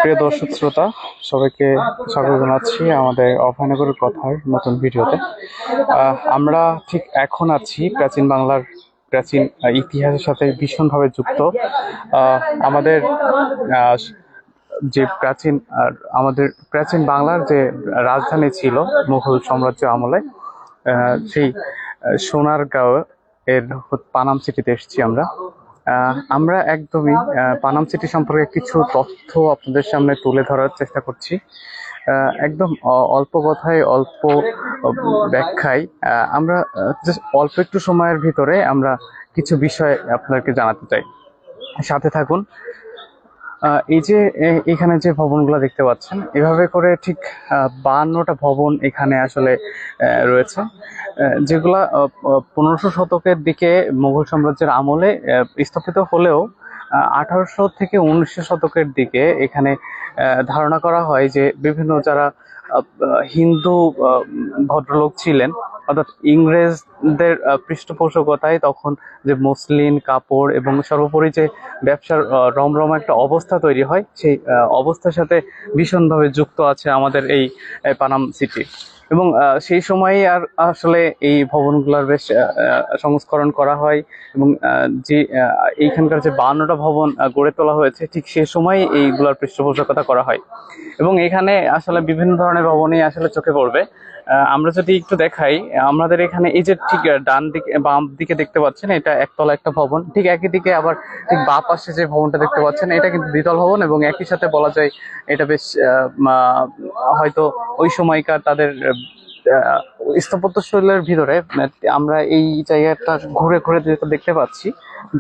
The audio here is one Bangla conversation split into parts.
প্রিয় দর্শক শ্রোতা, সবাইকে স্বাগত জানাচ্ছি আমাদের অভয়নগরের কথার নতুন ভিডিওতে। আমরা ঠিক এখন আছি প্রাচীন বাংলার প্রাচীন ইতিহাসের সাথে ভীষণভাবে যুক্ত। আমাদের যে আমাদের প্রাচীন বাংলার যে রাজধানী ছিল মুঘল সাম্রাজ্য আমলে, সেই সোনারগাঁও এর পানাম সিটিতে এসেছি আমরা। আমরা একদমই পানাম সিটি সম্পর্কে কিছু তথ্য আপনাদের সামনে তুলে ধরার চেষ্টা করছি। একদম অল্প কথায়, অল্প ব্যাখ্যায় আমরা জাস্ট অল্প একটু সময়ের ভিতরে আমরা কিছু বিষয় আপনাদেরকে জানাতে চাই। সাথে থাকুন। এই যে এখানে যে ভবনগুলো দেখতে পাচ্ছেন, এভাবে করে ঠিক 52টা ভবন এখানে আসলে রয়েছে, যেগুলা 1500 শতকের দিকে মুঘল সাম্রাজ্যের আমলে স্থাপিত হলেও 1800 থেকে 1900 শতকের দিকে এখানে ধারণা করা হয় যে বিভিন্ন যারা হিন্দু ভদ্রলোক ছিলেন, অর্থাৎ ইংরেজদের পৃষ্ঠপোষকতায় তখন যে মসলিন কাপড় এবং সর্বোপরি যে ব্যবসার রমরমা একটা অবস্থা তৈরি হয়, সেই অবস্থার সাথে ভীষণভাবে যুক্ত আছে আমাদের এই পানাম সিটি। এবং সেই সময়ে আর আসলে এই ভবনগুলোর বেশ সংস্করণ করা হয় এবং যে এইখানকার যে 52টা ভবন গড়ে তোলা হয়েছে, ঠিক সেই সময় এইগুলোর পৃষ্ঠপোষকতা করা হয়। এবং এখানে আসলে বিভিন্ন ধরনের ভবনই আসলে চোখে পড়বে। আমরা যদি একটু দেখাই, আমাদের এখানে এই যে ঠিক ডান দিকে বাম দিকে দেখতে পাচ্ছেন, এটা একতলা একটা ভবন। ঠিক একই দিকে আবার ঠিক বাঁ পাশে যে ভবনটা দেখতে পাচ্ছেন, এটা কিন্তু দ্বিতল ভবন এবং একই সাথে বলা যায় এটা বেশ হয়তো ওই সময়কার তাদের স্থাপত্য শৈলীর ভিতরে আমরা এই জায়গাটা ঘুরে ঘুরে দেখতে পাচ্ছি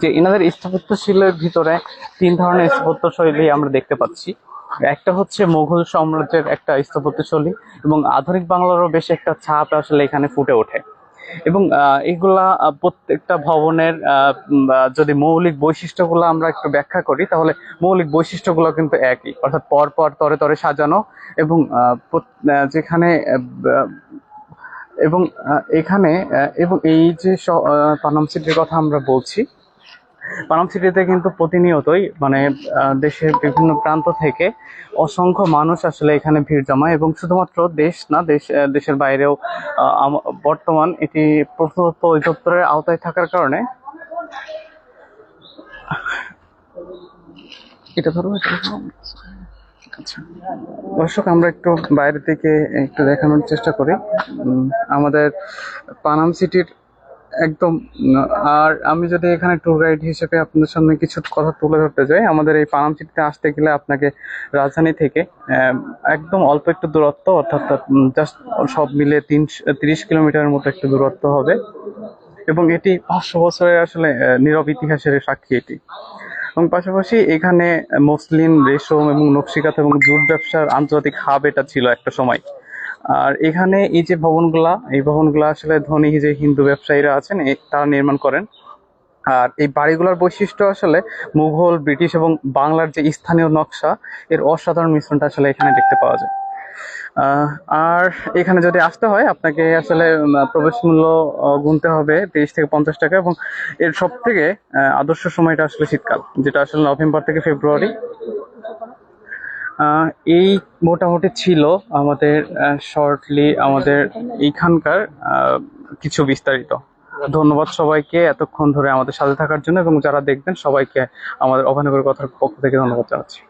যে এনাদের স্থাপত্য শৈলীর ভিতরে 3 ধরনের স্থাপত্য শৈলী আমরা দেখতে পাচ্ছি। একটা হচ্ছে মুঘল সাম্রাজ্যের একটা স্থাপত্য শৈলী এবং আধুনিক বাংলারও বেশ একটা ছাপ আসলে এখানে ফুটে ওঠে। এবং এগুলা প্রত্যেকটা ভবনের যদি মৌলিক বৈশিষ্ট্যগুলো আমরা একটু ব্যাখ্যা করি, তাহলে মৌলিক বৈশিষ্ট্যগুলো কিন্তু একই, অর্থাৎ পর পর তরে তরে সাজানো এবং যেখানে এবং এখানে এবং এই যে পানাম সিটির কথা আমরা বলছি, পানাম সিটিতে কিন্তু প্রতিনিয়তই মানে দেশের বিভিন্ন প্রান্ত থেকে অসংখ্য মানুষ আসলে এখানে ভিড় জমায় এবং শুধুমাত্র দেশ না, দেশের বাইরেও বর্তমান এটি প্রত্নতত্ত্ব অধিদপ্তরের আওতায় থাকার কারণে এটা ধরো। আচ্ছা দর্শক, আমরা একটু বাইরে থেকে একটু দেখানোর চেষ্টা করি আমাদের পানাম সিটির একদম। আর আমি যদি এখানে ট্যুর গাইড হিসেবে আপনাদের সামনে কিছু কথা তুলে ধরতে যাই, আমাদের এই পানাম সিটিতে আসতে গেলে আপনাকে রাজধানী থেকে একদম অল্প একটু দূরত্ব, অর্থাৎ জাস্ট সব মিলে 30 কিলোমিটারের মতো একটু দূরত্ব হবে এবং এটি 500 বছরের আসলে নীরব ইতিহাসের সাক্ষী এটি। এবং পাশাপাশি এখানে মসলিন, রেশম এবং নকশিকাঁথা এবং জুট ব্যবসার আন্তর্জাতিক হাব এটা ছিল একটা সময়। আর এখানে এই যে এই ভবনগুলা আসলে ধনী যে হিন্দু ব্যবসায়ীরা আছেন তারা নির্মাণ করেন। আর এই বাড়িগুলোর বৈশিষ্ট্য আসলে মুঘল, ব্রিটিশ এবং বাংলার যে স্থানীয় নকশা, এর অসাধারণ মিশ্রণটা আসলে এখানে দেখতে পাওয়া যায়। আর এখানে যদি আসতে হয় আপনাকে আসলে প্রবেশ মূল্য গুনতে হবে 30 থেকে 50 টাকা এবং এর সব থেকে আদর্শ সময়টা আসলে শীতকাল, যেটা আসলে নভেম্বর থেকে ফেব্রুয়ারি। এই মোটামুটি ছিল আমাদের শর্টলি আমাদের এইখানকার কিছু বিস্তারিত। ধন্যবাদ সবাইকে এতক্ষণ ধরে আমাদের সাথে থাকার জন্য এবং যারা দেখবেন সবাইকে আমাদের অভয়নগরের কথার পক্ষ থেকে ধন্যবাদ জানাচ্ছি।